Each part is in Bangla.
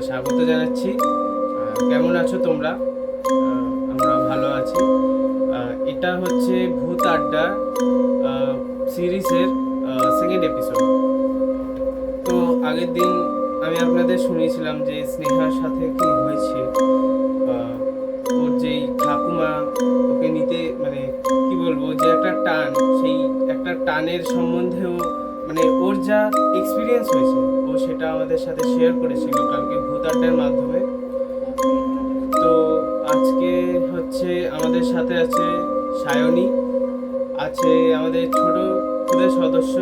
স্বাগত জানাচ্ছি। কেমন আছো তোমরা? আমরা ভালো আছি। এটা হচ্ছে ভূত আড্ডা সিরিজের সেকেন্ড এপিসোড। তো আগের দিন আমি আপনাদের শুনিয়েছিলাম যে স্নেহার সাথে কি হয়েছে। ওর যেই ঠাকুমা ওকে নিতে মানে কি বলবো, যে একটা টান, সেই একটা টানের সম্বন্ধেও মানে ওর যা এক্সপিরিয়েন্স হয়েছে ও সেটা আমাদের সাথে শেয়ার করেছিল কালকে ভূত আড্ডার মাধ্যমে। তো আজকে হচ্ছে আমাদের সাথে আছে সায়নী, আছে আমাদের ছোট খুদের সদস্য,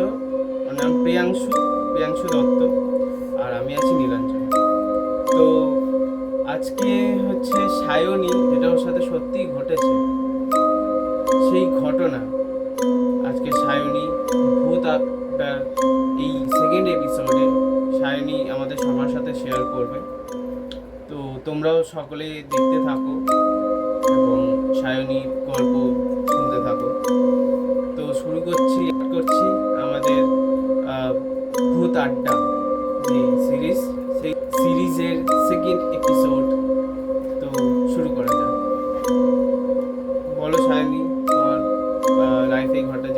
ওর নাম প্রিয়াংশু দত্ত, আর আমি আছি নীলাঞ্জন। তো আজকে হচ্ছে সায়নী, যেটা ওর সাথে সত্যিই ঘটেছে সেই ঘটনা আজকে সায়নী ভূত আড্ডার এই সেকেন্ড এপিসোডে সায়নী আমাদের সবার সাথে শেয়ার করবে। তো তোমরাও সকলে দেখতে থাকো এবং সায়নীর গল্প শুনতে থাকো। তো শুরু করছি আমাদের ভূত আড্ডা যে সেই সিরিজের সেকেন্ড এপিসোড। তো শুরু করা যাক। বলো সায়নী, তোমার লাইফে ঘটা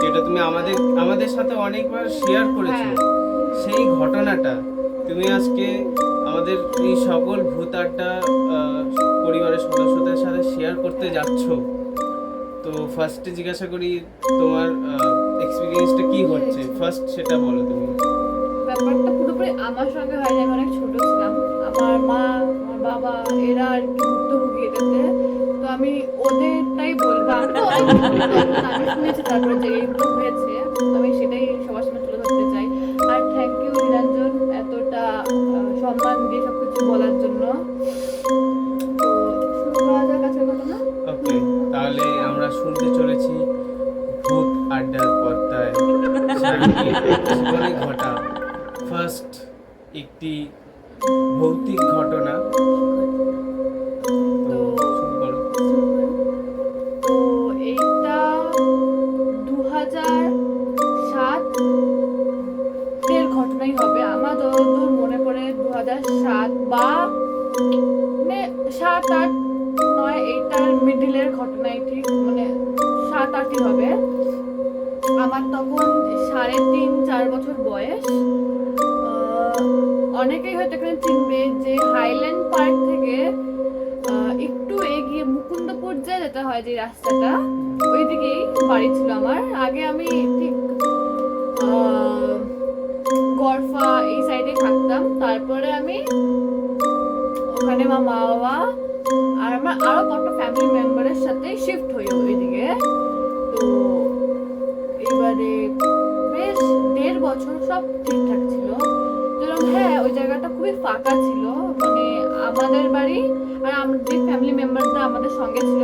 যেটা তুমি আমাদের সাথে অনেকবার শেয়ার করেছো, সেই ঘটনাটা তুমি আজকে আমাদের এই সকল ভূত আড্ডা পরিবারের সদস্যদের সাথে শেয়ার করতে যাচ্ছ। তো ফার্স্টে জিজ্ঞাসা করি, তোমার এক্সপিরিয়েন্সটা কি হচ্ছে ফার্স্ট সেটা বলো তুমি। ব্যাপারটা পুরোপুরি আমার সঙ্গে হয়নি, আমি অনেক ছোট ছিলাম। আমার মা, আমার বাবা এরা আর কি ভুক্তভোগী এটাতে। তো আমি ওদেরটাই বলবো। আমি শুনেছি তারপরে যে এইগুলো হয়েছে, আমি সেটাই সবার সামনে তুলে ধরতে চাই। আর থ্যাংক ইউ নীলাঞ্জন এতটা সম্মান দিয়ে সবকিছু বলার জন্য। তো শুরু করা যাক আজকের ঘটনা। ওকে, তাহলে আমরা শুনতে চলেছি ভূত আড্ডার পর্দায় জীবনে ঘটা ফার্স্ট একটি ভৌতিক ঘটনা। তো শুরু করো। তো এইটা 2007 এর ঘটনাই হবে। আমার যতদূর মনে পড়ে 2007 বা 7-8, 9 এইটার মিডিলের ঘটনাই, ঠিক মানে 7-8ই হবে। আমার তখন 3.5-4 বছর বয়স। অনেকেই হয়তো এখানে চিনবে যে হাইল্যান্ড পার্ক থেকে একটু এগিয়ে মুকুন্দপুর যেতে হয় যে রাস্তাটা, ওই দিকেই বাড়ি ছিল আমার। আগে আমি ঠিক গরফা এই সাইডে থাকতাম। তারপরে আমি ওখানে মা বাবা আর আমার আরো কত ফ্যামিলি মেম্বারের সাথে শিফট হই ওইদিকে। তো এবারে বেশ 1.5 বছর সব ঠিকঠাক ছিল। হ্যাঁ, ওই জায়গাটা খুবই ফাঁকা ছিল, মানে আমাদের বাড়ি আর আমাদের যে ফ্যামিলি মেম্বাররা আমাদের সঙ্গে ছিল,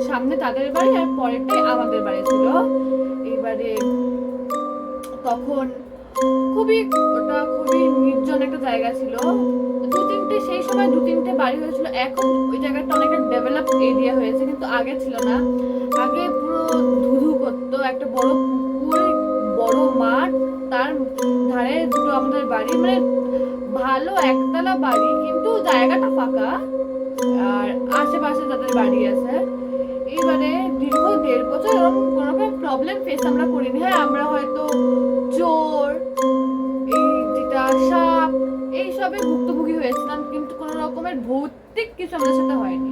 সামনে তাদের বাড়ি আর পরেরটাই আমাদের বাড়ি ছিল। এবারে তখন ওটা খুবই নির্জন একটা জায়গা ছিল। সেই সময় 2-3টে বাড়ি হয়েছিল। এখন ওই জায়গাটা অনেকটা ডেভেলপ এরিয়া হয়েছে, কিন্তু আগে ছিল না। আগে পুরো ধুধু করতো, একটা বড় পুকুর, বড় মাঠ, তার ধারে দুটো আমাদের বাড়ি, মানে ভালো একতলা বাড়ি, কিন্তু জায়গাটা ফাঁকা আর আশেপাশে যাদের বাড়ি আছে। এবারে দীর্ঘ 1.5 বছর এরকম কোনো রকম প্রবলেম ফেস আমরা করিনি। হ্যাঁ, আমরা হয়তো চোর, এই যেটা সাপ, এইসবে ভুক্তভোগী হয়েছিলাম, কিন্তু কোনো রকমের ভৌতিক কিছু আমাদের সাথে হয়নি।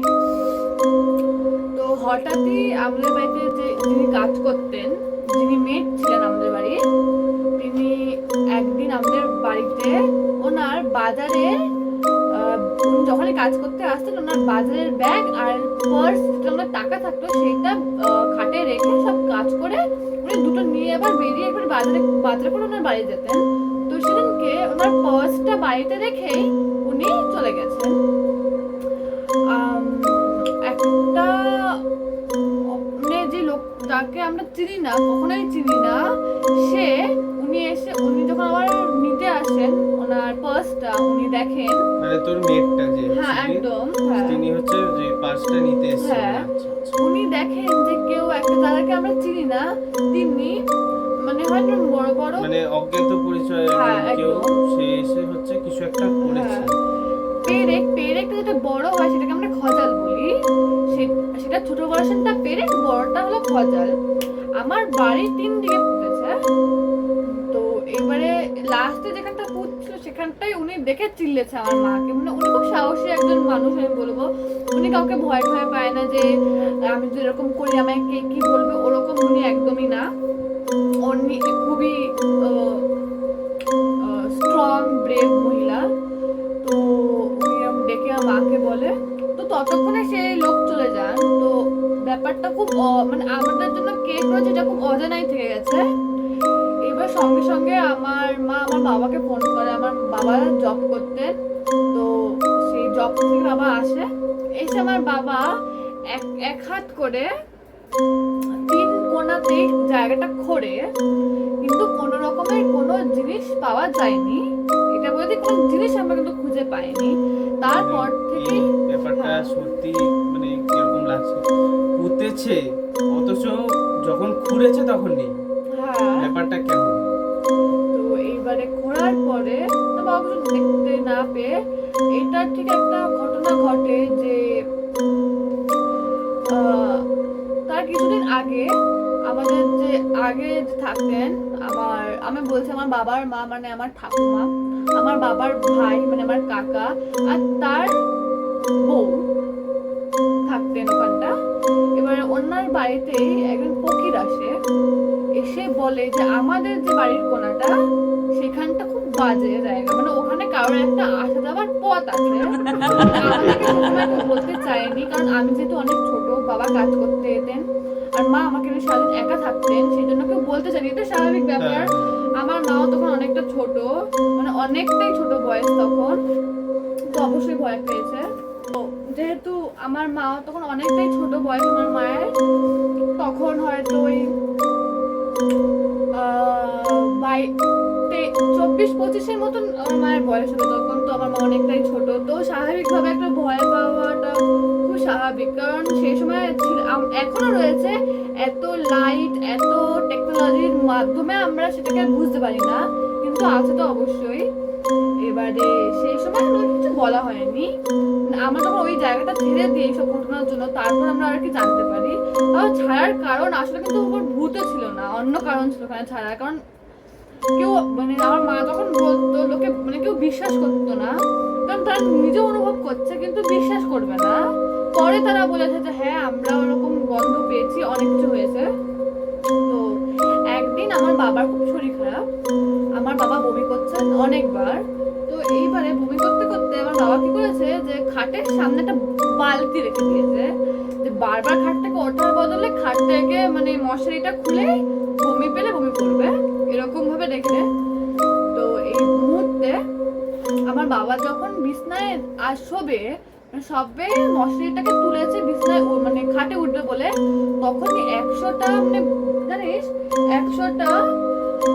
তো হঠাৎই আমাদের বাড়িতে যিনি কাজ করতেন, যিনি মেট ছিলেন আমাদের বাড়ির, তিনি একদিন আমাদের বাড়িতে ওনার বাজারে যখনই কাজ করতে আসতেন, ওনার বাজারের ব্যাগ আর পার্স, যেটা ওনার টাকা থাকতো, সেটা খাটে রেখে সব কাজ করে উনি দুটো নিয়ে আবার বেরিয়ে একবার বাজারে করে ওনার বাড়ি যেতেন। তো সেদিনকে ওনার পার্সটা বাড়িতে রেখেই উনি চলে গেছেন। একটা যে লোক, যাকে আমরা চিনি না, কখনোই চিনি না, উনি যখন আবার নিতে আসেন ওনার পার্সটা, উনি দেখেন, মানে তোর মেটটা যে, হ্যাঁ একদম, তিনি হচ্ছে যে পার্সটা নিতে এসেছেন। হ্যাঁ, উনি দেখেন যে কেউ একটা, যাদেরকে আমরা চিনি না, তিনি মানে হয়তো বড় বড় মানে অজ্ঞাত পরিচয় কেউ, সে এসে হচ্ছে কিছু একটা করেছে। এটা ছোট ভার্সনটা পেরেক, বড়টা হলো খজাল। আমার বাড়ির 3 দিকে পুঁতেছে। তো এবারে লাস্টে যেখানটা পুঁতছিল সেখানটাই উনি দেখে চিল্লেছে আমার মাকে। মানে উনি খুব সাহসী একজন মানুষ আমি বলবো। উনি কাউকে ভয় ভয় পায় না যে আমি যেরকম করি আমাকে কে কি বলবে, ওরকম উনি একদমই না। উনি খুবই স্ট্রং ব্রেভ মহিলা। তো উনি ডেকে আমার মাকে বলে, তো ততক্ষণে সেই লোক চলে যান। তো ব্যাপারটা খুব মানে আমাদের জন্য কে করেছে এটা খুব অজানাই থেকে গেছে। এবার সঙ্গে সঙ্গে আমার মা আমার বাবাকে ফোন করে। আমার বাবা জব করতেন, তো সেই জব থেকে বাবা আসে। এসে আমার বাবা এক এক হাত করে 3 কোণাতেই জায়গাটা খোঁড়ে, কিন্তু কোনো রকমের কোনো জিনিস পাওয়া যায়নি। এটা বলতে কোনো জিনিস আমরা কিন্তু খুঁজে পাইনি। তারপর থেকে এই ব্যাপারটা সত্যি মানে কিরকম লাগছে, পুঁতেছে অথচ যখন খুঁড়েছে তখন নেই, হ্যাঁ, ব্যাপারটা কেমন? তো এইবারে খোঁড়ার পরে তো বাবা কিছু দেখতে না পেয়ে এটা ঠিক একটা ঘটনা ঘটে যে তার কিছুদিন আগে আমাদের যে আগে যে থাকতেন, আমি বলছি আমার বাবার মা মানে আমার ঠাকুমা, আমার বাবার ভাই মানে আমার কাকা, আর তার বউ থাকতেন ওখানটা। এবার ওনার বাড়িতে একজন ফকির আসে, এসে বলে যে আমাদের যে বাড়ির কোণাটা সেখানটা খুব বাজে জায়গা, মানে ওখানে কারোর একটা আসা যাওয়ার পথ আছে। আমাদেরকে প্রথমে তো বলতে চায়নি, কারণ আমি যেহেতু অনেক ছোট, বাবা কাজ করতে যেতেন আর মা আমাকে নিয়ে সারাদিন একা থাকতেন, সেই জন্য কেউ বলতে চায়নি, এটা স্বাভাবিক ব্যাপার। আমার মাও তখন অনেকটা ছোট, মানে অনেকটাই ছোট বয়স তখন, তো অবশ্যই ভয় পেয়েছে। তো যেহেতু আমার মা তখন অনেকটাই ছোট বয়স আমার মায়ের, তখন হয়তো ওই 24-25-এর মতন আমার মায়ের বয়স হলো তখন। তো আমার মা অনেকটাই ছোট, তো স্বাভাবিকভাবে একটা ভয় পাওয়াটা খুব স্বাভাবিক, কারণ সেই সময় এখনো রয়েছে এত লাইট এত টেকনোলজির মাধ্যমে আমরা সেটাকে আর বুঝতে পারি না, কিন্তু আছে তো অবশ্যই। এবারে সেই সময় আমাদের কিছু বলা হয়নি, আমরা তখন ওই জায়গাটা ছেড়ে দিই এইসব ঘটনার জন্য, তারপর আমরা আর কি জানতে পারি। তাও ছাড়ার কারণ আসলে কিন্তু ওপর ভূতও ছিল না, অন্য কারণ ছিল ওখানে ছাড়ার কারণ। কেউ মানে আমার মা যখন বলতো লোকে মানে কেউ বিশ্বাস করতো না, কারণ তারা নিজে অনুভব করছে কিন্তু বিশ্বাস করবে না। পরে তারা বলেছে যে হ্যাঁ আমরা ওরকম গন্ধ পেয়েছি, অনেক কিছু হয়েছে। তো একদিন আমার বাবার খুব শরীর খারাপ, আমার বাবা বমি করছেন অনেকবার। তো এইবারে বমি করতে করতে আমার বাবা কি করেছে যে খাটের সামনে একটা বালতি রেখে দিয়েছে, যে বারবার খাট থেকে ওঠার বদলে খাট থেকে মানে মশারিটা খুলে বমি পেলে বমি করবে, এরকম ভাবে রেখে। তো এই মুহূর্তে আমার বাবা যখন বিছনায় আর শোবে, মানে সবে মশারিটাকে তুলেছে বিছনায় মানে খাটে উঠবে বলে, তখনই 100টা মানে জানিস 100টা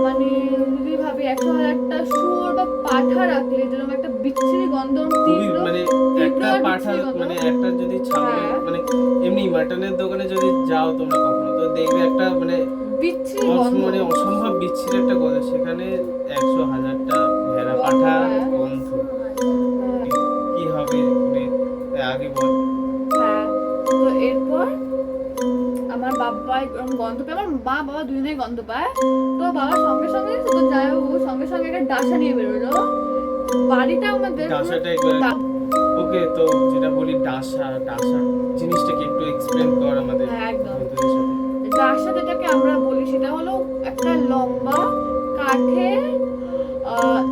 মানে যদি ভাবি 100,000টা শুয়োর বা পাঠা রাখলে যেরকম একটা বিচ্ছিরি গন্ধ, খুবই তীব্র মানে একটা তীব্র পাঠা বিচ্ছিরি গন্ধ। মানে একটা যদি ছাগলের হ্যাঁ। মানে এমনি মাটনের দোকানে যদি যাও তোমরা কখনো, তো দেখবে একটা মানে বিচ্ছিরি গন্ধ। মানে অসম্ভব বিচ্ছিরি একটা গন্ধ, সেখানে 100,000টা ভেড়া পাঠা হ্যাঁ। গন্ধ কি হবে মানে আগে বল। হ্যাঁ, তো এরপর আমার বাবা এরকম গন্ধ পায়, আমার মা বাবা দুজনেই গন্ধ পায়। তো বাবা সঙ্গে সঙ্গে তো যাই হোক সঙ্গে সঙ্গে একটা ডাসা নিয়ে বেরোলো। বাড়িটা আমাদের ডাসাটা একবার ওকে, তো যেটা বলি ডাসা জিনিসটা কি একটু এক্সপ্লেন কর আমাদের হ্যাঁ, একদম। বন্ধুদের সাথে। ডাসা যেটাকে আমরা বলি সেটা হলো একটা লম্বা কাঠের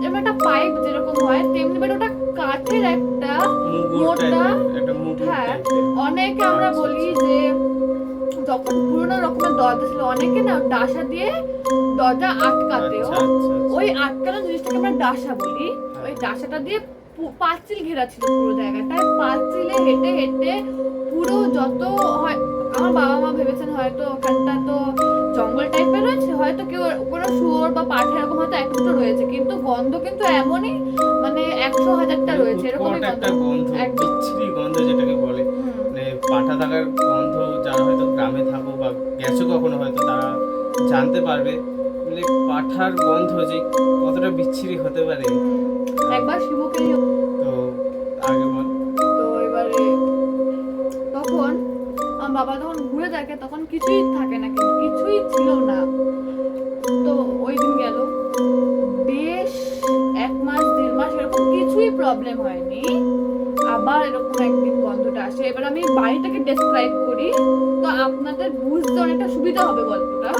যেমন একটা পাইপ যেরকম হয় তেমনি, বাট ওটা কাঠের একটা মুগুর মোটা। টাইপের একটা মুগুর হ্যাঁ, টাইপের। অনেকে আমরা বলি যে যখন পুরোনো রকমের দরজা ছিল অনেকে না ডাসা দিয়ে দরজা আটকাতেও, আচ্ছা, আচ্ছা, আচ্ছা। ওই আটকানো জিনিসটাকে আমরা ডাসা বলি। ওই ডাসাটা দিয়ে পাঁচিল ঘেরা ছিল পুরো জায়গাটায়, পাঁচিলে হেঁটে হেঁটে পুরো যত হয় আমার বাবা মা ভেবেছেন হয়তো ওখানটা তো জঙ্গল টাইপের রয়েছে, হয়তো কেউ কোনো শুয়োর বা পাঠা এরকম হয়তো এক দুটো রয়েছে, কিন্তু গন্ধ কিন্তু এমনই মানে 100,000টা রয়েছে এরকমই উৎকট গন্ধ। একটা গন্ধ, একদম। বিচ্ছিরি গন্ধ যেটাকে বলে। হুম। মানে পাঠা থাকার গন্ধ যারা হয়তো গ্রামে থাকো বা গেছো কখনো হয়তো তারা জানতে পারবে মানে পাঠার গন্ধ যে কতটা বিচ্ছিরি হতে পারে। একবার শিবুকে তো আগে বল। তো এবারে তখন আমার বাবা যখন ঘুরে দেখে তখন কিছুই থাকে না, কিন্তু কিছুই ছিল না। তো ওই দিন গেল, বেশ 1 মাস 1.5 মাস এরকম কিছুই প্রবলেম হয়নি। আবার এরকম একদিন গন্ধটা আসে। এবার আমি বাড়িটাকে ডেসক্রাইব করি, তো আপনাদের বুঝতে অনেকটা সুবিধা হবে গল্পটা।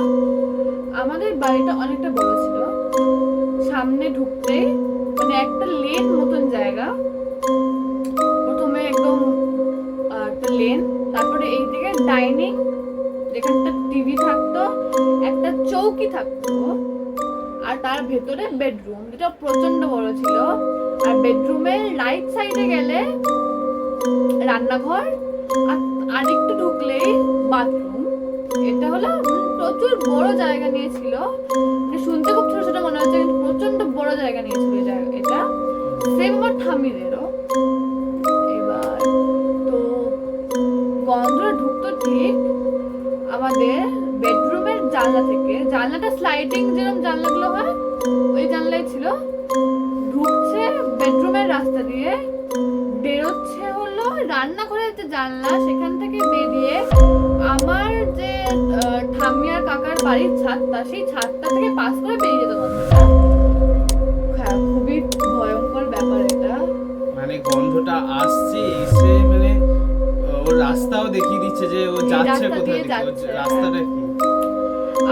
আমাদের বাড়িটা অনেকটা বড় ছিল। সামনে ঢুকতে মানে একটা লেন মতন জায়গা, প্রথমে একদম একটা লেন, তারপরে এইদিকে ডাইনিং, যেখানটা টিভি থাকতো, একটা চৌকি থাকতো, আর তার ভেতরে বেডরুম, যেটা প্রচন্ড বড় ছিল। আর বেডরুমের রাইট সাইডে গেলে রান্নাঘর, আর একটু ঢুকলেই বাথরুম। এটা হলো প্রচুর বড় জায়গা নিয়েছিল। মানে শুনতে খুব ছোট ছোট মনে হচ্ছে, কিন্তু প্রচন্ড বড় জায়গা নিয়েছিল এটা। সেম আমার ঠাম্মিদেরও। এবার তো গন্ধটা ঢুকতো ঠিক আমাদের বেডরুমের জানলা থেকে। জানলাটা স্লাইডিং যেরকম জানলাগুলো হয়, ওই জানলাই ছিল। ঢুকছে বেডরুমের রাস্তা দিয়ে, বেরোচ্ছে হলো রান্নাঘরের যে জানলা, সেখান থেকে বেরিয়ে আমার যে ঠাম্মি আর কাকার বাড়ির ছাদটা, সেই ছাদটা থেকে পাস করে বেরিয়ে যেত গন্ধটা। হ্যাঁ, খুবই ভয়ঙ্কর ব্যাপার এটা। মানে গন্ধটা আসছে, এসে মানে ওর রাস্তাও দেখিয়ে দিচ্ছে যে ও যাচ্ছে রাস্তা কোথায় দিয়ে দিকে, যাচ্ছে। রাস্তাটা কি।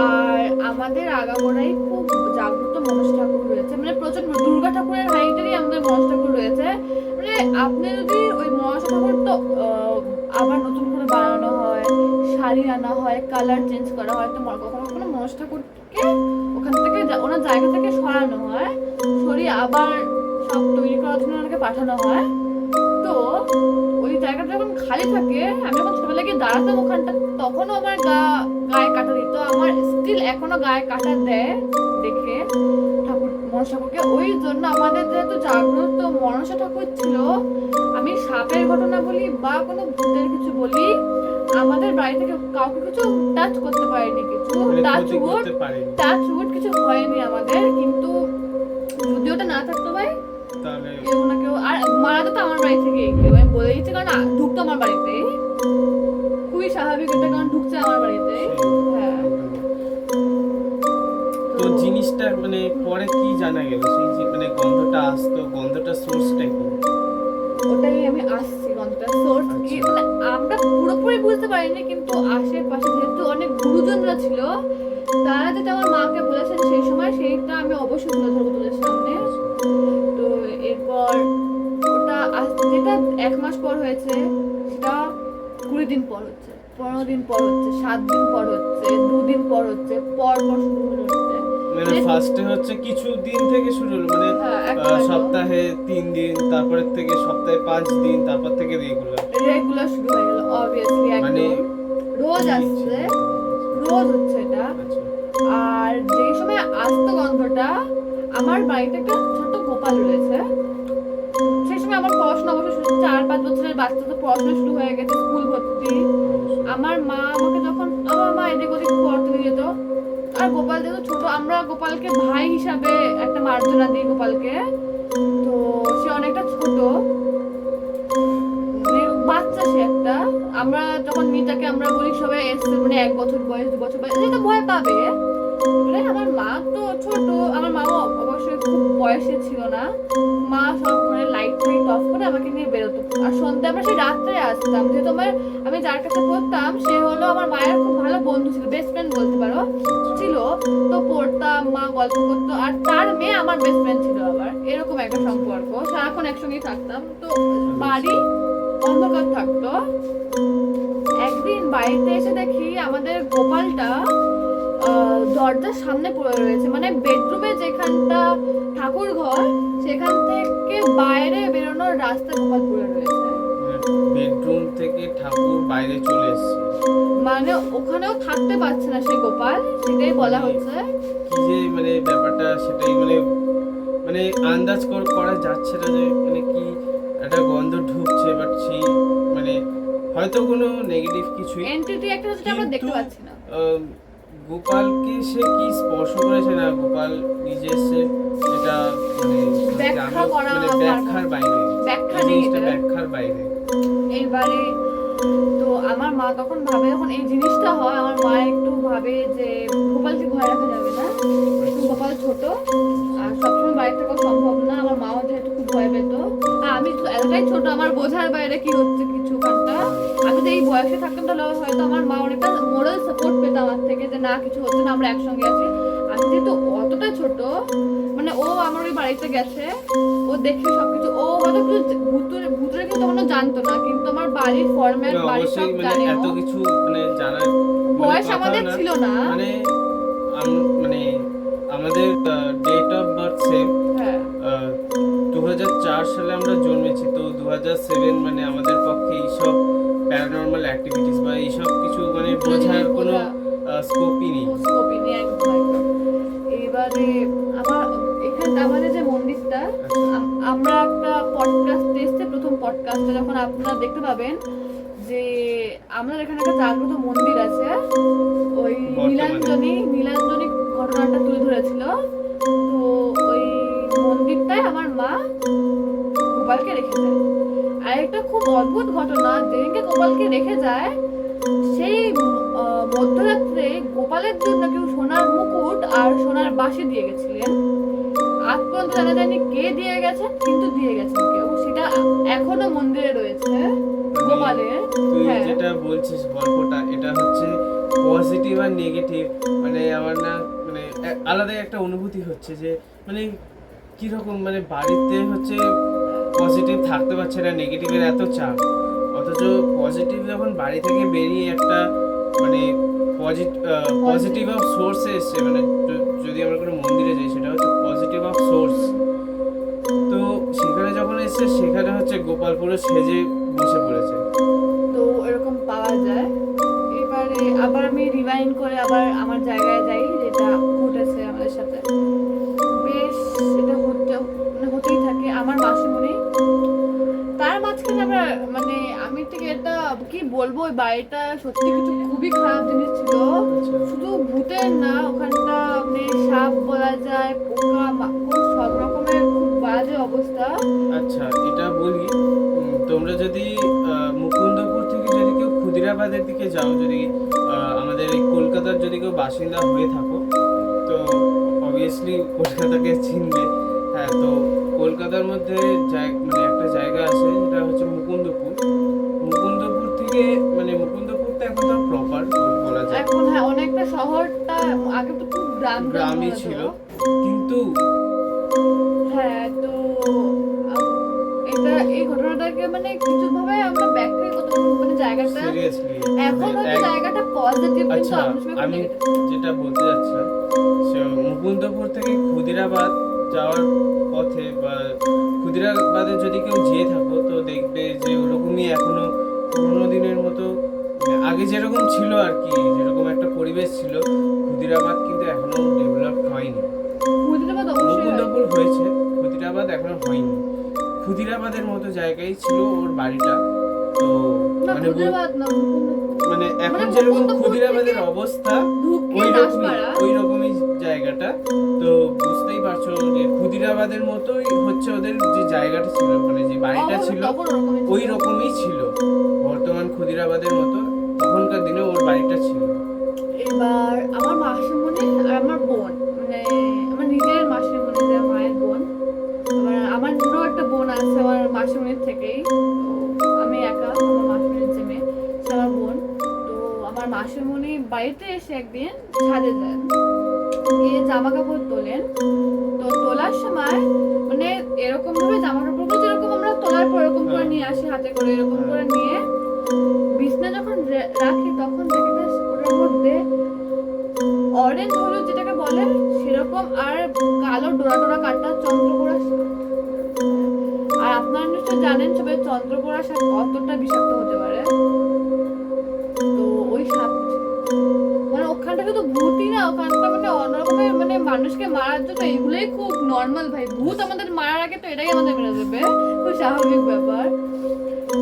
আর আমাদের আগাগোড়াই খুব জাগ্রত মনসা ঠাকুর রয়েছে, মানে প্রচন্ড দুর্গা ঠাকুরের হাইটেরই আমাদের মনসা ঠাকুর রয়েছে। মানে আপনি যদি ওই মনসা ঠাকুর তো আবার নতুন করে বানানো হয়, শাড়ি আনা হয়, কালার চেঞ্জ করা হয়, তো কখনো কখনো মনসা ঠাকুরকে ওখান থেকে ওনার জায়গা থেকে সরানো হয়, সরিয়ে আবার সব তৈরি করার জন্য ওনাকে পাঠানো হয়। তো ওই জায়গাটা যখন খালি থাকে, আমি যখন ছোটবেলায় গিয়ে দাঁড়াতাম ওখানটা, তখনও আমার গায়ে কাটা দিত। আমার স্টিল এখনো গায়ে কাটা দেয় দেখে মনসা ঠাকুরকে। ওই জন্য আমাদের যেহেতু জাগ্রত মনসা ঠাকুর ছিল, আমি সাপের ঘটনা বলি বা কোনো ভূতের কিছু বলি, আমাদের বাড়ি থেকে কাউকে কিছু টাচ করতে পারেনি, কিছু মানে টাচ ক্ষতি করতে পারেনি। কিছু হয়নি আমাদের। কিন্তু যদি ওটা না থাকতো ভাই, তাহলে কেউ না কেউ আর মারা যেত আমার বাড়ি থেকে। কেউ আমি বলে দিচ্ছি, কারণ ঢুকতো আমার বাড়িতে, খুবই স্বাভাবিক এটা, কারণ ঢুকছে আমার বাড়িতে। হ্যাঁ, তো জিনিসটা মানে পরে কি জানা গেল, সেই যে মানে গন্ধটা আসতো, গন্ধটা সোর্সটা কি? ওটাই আমি আসছি, গন্ধটা সোর্স কি মানে আমরা পুরোপুরি বুঝতে পারিনি, কিন্তু আশেপাশে যেহেতু অনেক গুরুজনরা ছিল, তারা যেটা আমার মাকে বলেছেন সেই সময়, সেইটা আমি অবশ্যই তুলে ধরবো তোদের সামনে। তো এরপর ওটা যেটা 1 মাস পর হয়েছে, সেটা 20 দিন পর হচ্ছে, 15 দিন পর হচ্ছে, 7 দিন পর হচ্ছে, 2 দিন পর হচ্ছে, পর শুরু হচ্ছে। মানে ফার্স্টে হচ্ছে কিছু দিন থেকে শুরু হলো, মানে হ্যাঁ, একদম। সপ্তাহে 3 দিন, তারপরে থেকে সপ্তাহে 5 দিন, তারপর থেকে রেগুলার শুরু হয়ে গেল অবভিয়াসলি, মানে একদম রোজ আসছে, রোজ হচ্ছে এটা। আচ্ছা। আর যে সময় আসতো গন্ধটা, আমার বাড়িতে একটা ছোট গোপাল রয়েছে। সেই সময় আমার পড়াশোনা অবশ্য 4-5 বছরের বাচ্চা, তো পড়াশোনা শুরু হয়ে গেছে, স্কুল ভর্তি। আমার মা আমাকে যখন আমার মা এদিক ওদিক পড়তে নিয়ে যেত, আর গোপাল যেহেতু ছোট, আমরা গোপালকে ভাই হিসাবে একটা মার্জনা দিই গোপালকে। তো সে অনেকটা ছোট, মানে বাচ্চা সে একটা। আমরা যখন মিতাকে আমরা বলি সবাই এসছে, মানে 1 বছর বয়স 2 বছর বয়স, এটা ভয় পাবে। মানে আমার মা তো ছোট, আমার মাও অবশ্যই খুব বয়সে ছিল না। মা সব ঘরে লাইট ফাইট অফ করে আমাকে নিয়ে বেরোতো, আর সন্ধ্যে আমরা সেই রাত্রে আসতাম। যেহেতু আমি যার কাছে পড়তাম, সে হলো আমার মায়ের খুব ভালো বন্ধু ছিল, বেস্ট ফ্রেন্ড বলতে পারো ছিল। তো পড়তাম, মা গল্প করতো, আর তার মেয়ে আমার বেস্ট ফ্রেন্ড ছিল আবার, এরকম একটা সম্পর্ক, সারাক্ষণ একসঙ্গেই থাকতাম। তো বাড়ি অন্ধকার থাকতো। একদিন বাড়িতে এসে দেখি আমাদের গোপালটা দরজার সামনে পড়ে রয়েছে, মানে বেডরুমে যেখানটা ঠাকুর ঘর, সেখান থেকে বাইরে বেরোনোর রাস্তা গোপাল পড়ে রয়েছে। বেডরুম থেকে ঠাকুর বাইরে চলে এসেছে, মানে ওখানেও থাকতে পারছে না সেই গোপাল, সেটাই বলা হচ্ছে। কি যে মানে ব্যাপারটা সেটাই মানে মানে আন্দাজ করা যাচ্ছে না যে মানে কি একটা গন্ধ ঢুকছে, বাট সেই মানে হয়তো কোনো নেগেটিভ কিছুই, এন্টিটি একটা যেটা আমরা দেখতে পাচ্ছি না। গোপালকে সে কি স্পর্শ করেছে না, গোপাল নিজে সে এটা মানে ব্যাখ্যা করা মানে ব্যাখ্যার বাইরে, ব্যাখ্যা এই নেই জিনিসটা এটা। ব্যাখ্যার বাইরে। এইবারে তো আমার মা তখন ভাবে, যখন এই জিনিসটা হয় আমার মা একটু ভাবে যে গোপালকে ভয় রাখা যাবে না, একটু গোপাল ছোট আর সবসময় বাড়ি থাকা সম্ভব না, আমার মাও যেহেতু খুব ভয় পেত, আর আমি তো এতটাই ছোট আমার বোঝার বাইরে কি হচ্ছে কিছুখানটা, আমি যদি এই বয়সে থাকতাম তাহলে হয়তো আমার মা অনেকটা মোরাল সাপোর্ট পেত আমার থেকে যে না কিছু হচ্ছে না, আমরা একসঙ্গে আছি। আমি যেহেতু অতটা ছোট, মানে ও আমার ওই বাড়িতে গেছে, ও দেখে সবকিছু, ও হয়তো কিছু ভূতের কিন্তু তখনও জানতো না, কিন্তু আমার বাড়ির ফরম্যাট বাড়ির সব অবশ্যই মানে জানে ও। এত কিছু মানে জানার বয়স কথা আমাদের না, ছিল না। মানে মানে আমাদের ডেট অফ বার্থ সেম, হ্যাঁ 2004 সালে আমরা জন্মেছি, তো 2007 মানে আমাদের পক্ষে এইসব প্যারানর্মাল অ্যাক্টিভিটিস বা এইসব কিছু মানে বোঝার কোনো স্কোপই নেই। স্কোপই নেই একদম একদম। এবারে আমার এখানে আমাদের যে মন্দিরটা, আমরা একটা পডকাস্ট এসছে, প্রথম পডকাস্টে যখন আপনারা দেখতে পাবেন যে আমাদের এখানে একটা জাগ্রত মন্দির আছে, ওই নীলাঞ্জনী ঘটনাটা তুলে ধরেছিল। তো ওই মন্দিরটায় আমার মা গোপালকে রেখে যায়। আর একটা খুব অদ্ভুত ঘটনা, যেদিনকে গোপালকে রেখে যায় সেই মধ্যরাত্রে গোপালের জন্য কেউ সোনার মুকুট আর সোনার বাঁশি দিয়ে গেছিলেন। আজ পর্যন্ত জানা যায়নি কে দিয়ে গেছেন, কিন্তু দিয়ে গেছেন কেউ, সেটা এখনো মন্দিরে রয়েছে গোপালের। তুই হ্যাঁ যেটা বলছিস গল্পটা, এটা হচ্ছে পজিটিভ আর নেগেটিভ, মানে আমার না মানে আলাদা একটা অনুভূতি হচ্ছে যে মানে কিরকম মানে বাড়িতে হচ্ছে পজিটিভ থাকতে পারছে না, নেগেটিভের এত চাপ, অথচ পজিটিভ যখন বাড়ি থেকে বেরিয়ে একটা মানে পজিটিভ অফ সোর্সে এসছে, মানে যদি আমরা কোনো মন্দিরে যাই সেটা হচ্ছে পজিটিভ অফ সোর্স, তো সেখানে যখন এসছে সেখানে হচ্ছে গোপাল পুরো সেজে বসে পড়েছে। তো এরকম পাওয়া যায়। এবারে আবার আমি রিভাইন্ড করে আবার আমার জায়গায় যাই, যেটা ঘটেছে আমাদের সাথে, বেশ এটা হতেই থাকে। আমার মাসিমণি, তার মাঝখানে আমরা মানে আমি ঠিক এটা কি বলবো, ওই বাড়িটা সত্যি কিছু খুবই খারাপ জিনিস ছিল, শুধু ভূতের না, ওখানটা মানে সাপ বলা যায়, পোকা মাকড় সব রকমের খুব বাজে অবস্থা। আচ্ছা এটা বলি, তোমরা যদি মুকুন্দপুর থেকে যদি কেউ ক্ষুদিরাবাদের দিকে যাও, যদি আমাদের এই কলকাতার যদি কেউ বাসিন্দা হয়ে থাকো, তো অবভিয়াসলি কলকাতাকে চিনবে। হ্যাঁ, তো কলকাতার মধ্যে মানে একটা জায়গা আছে যেটা হচ্ছে মুকুন্দপুর। মুকুন্দপুর থেকে মানে মুকুন্দপুরটা এখন তো প্রপার বলা যায়, এখন হ্যাঁ অনেকটা শহরটা, আগে তো খুব গ্রামই ছিল, কিন্তু হ্যাঁ। তো এটা এই ঘটনাটাকে মানে কিছু ভাবে আমরা ব্যাখ্যা করতে পারি, মানে জায়গাটা সিরিয়াসলি এখন হয়তো জায়গাটা পজিটিভ, কিন্তু আচ্ছা অন্য সময় আমি নেগেটিভ। যেটা বলতে যাচ্ছিলাম, মুকুন্দপুর থেকে ক্ষুদিরাবাদ যাওয়ার পথে বা ক্ষুদিরাবাদে যদি কেউ যেয়ে থাকো, তো দেখবে যে ওরকমই এখনো পুরোনো দিনের মতো আগে যেরকম ছিল আর কি, যেরকম একটা পরিবেশ ছিল, ক্ষুদিরাবাদ কিন্তু এখনো ডেভেলপ হয়নি। মুর্শিদাবাদ অবশ্যই মুকুন্দপুর হয়েছে, ক্ষুদিরাবাদ এখনো হয়নি। ক্ষুদিরাবাদের মতো জায়গায় ছিল ওর বাড়িটা, তো না, মানে মুর্শিদাবাদ না, মানে এখন মানে যেরকম মুকুন্দপুর ক্ষুদিরাবাদের থেকে অবস্থা ঢুকে দাসপাড়া। ওই রকমই জায়গাটা, তো বুঝতেই পারছো যে ক্ষুদিরাবাদের মতোই হচ্ছে ওদের যে জায়গাটা ছিল, মানে যে বাড়িটা ছিল ওই রকমই ছিল, বর্তমান ক্ষুদিরাবাদের মতো তখনকার দিনে ওর বাড়িটা ছিল। এবার আমার মাসিমণি আর আমার বোন, মানে আমার নিজের মাসিমণি, যে মায়ের বোন, আমার অন্য একটা বোন আছে আমার মাসিমণির থেকেই, তো আমি একা, আমার মাসিমণির যে মেয়ে সে আমার বোন। তো আমার মাসিমণি বাড়িতে এসে একদিন ছাদে যান, গিয়ে জামা কাপড় তোলেন। তো তোলার সময় মানে এরকম ভাবে জামা কাপড়গুলো যেরকম আমরা তোলার পর এরকম করে নিয়ে আসি হাতে করে, এরকম করে নিয়ে বিছনা যখন রাখি, তখন দেখি যে ওটার মধ্যে অরেঞ্জ হলুদ যেটাকে বলে সেরকম আর কালো ডোরা ডোরা কাটা চন্দ্রকোড়া সাপ। আর আপনারা নিশ্চয় জানেন সবাই চন্দ্রকোড়া সাপ কতটা বিষাক্ত হতে পারে। তো ওই সাপ মানে ওখানটা শুধু ভূতই না, ওখানটা মানে অন্যরকমের মানে মানুষকে মারার জন্য এগুলোই খুব নর্মাল ভাই। ভূত আমাদের মারার আগে তো এটাই আমাদের মেরে দেবে, খুব স্বাভাবিক ব্যাপার।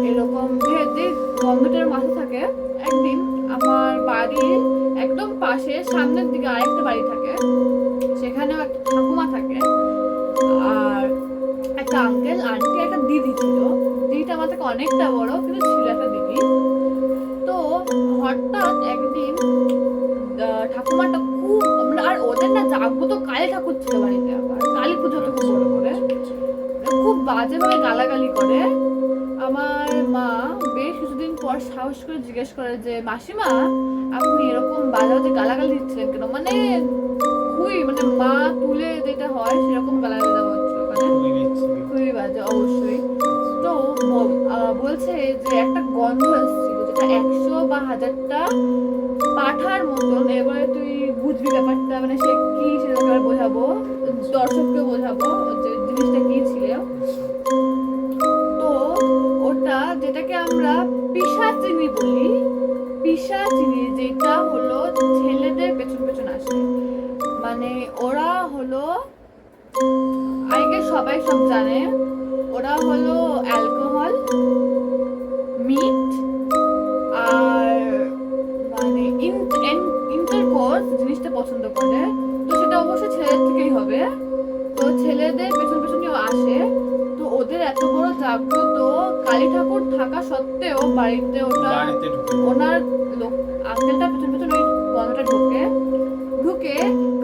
এরকম যে গন্ধটার মাথা থাকে। একদিন আমার বাড়ির একদম পাশে সামনের দিকে আরেকটা বাড়ি থাকে, সেখানেও একটা ঠাকুমা থাকে, আর একটা আঙ্কেল আন্টি, একটা দিদি ছিল। দিদিটা আমার থেকে অনেকটা বড়, কিন্তু ছিল একটা দিদি। তো হঠাৎ একদিন ঠাকুমাটা খুব মানে, আর ওদের না জাগ্রত কালী ঠাকুর ছিল বাড়িতে, আবার কালী পুজো তো খুব বড় করে, খুব বাজেভাবে গালাগালি করে। আমার মা বেশ কিছুদিন পর সাহস করে জিজ্ঞেস করে যে মাসিমা আপনি এরকম বাজে বাজে গালাগালি দিচ্ছিলেন কেন, মানে খুবই মানে মা তুলে যেটা হয় সেরকম গালাগালি দেওয়া হচ্ছিল মানে খুবই বাজে অবশ্যই। তো বলছে যে একটা গন্ধ এসেছিল যেটা 100 বা 1000টা পাঠার মতন। এবারে তুই বুঝবি ব্যাপারটা, মানে সে কি সেটাকে আর বোঝাবো, দর্শককে বোঝাবো যে জিনিসটা কি ছিল। তো ওটা যেটাকে আমরা পিশাচিনী বলি, পিশাচিনী যেটা হলো ছেলেদের পেছন পেছন আসে, মানে ওরা হলো আগে সবাই সব জানে, ওরা হলো অ্যালকোহল, মিট আর মানে ইন্টারকোর্স জিনিসটা পছন্দ করে। তো সেটা অবশ্যই ছেলেদের থেকেই হবে। তো ছেলেদের পেছন পেছনও আসে। তো ওদের এত বড় জাগ্রত কালী ঠাকুর থাকা সত্ত্বেও বাড়িতে ওটা ওনার লোক আঙ্কেলটা পেছন পেছন ওই গন্ধটা ঢুকে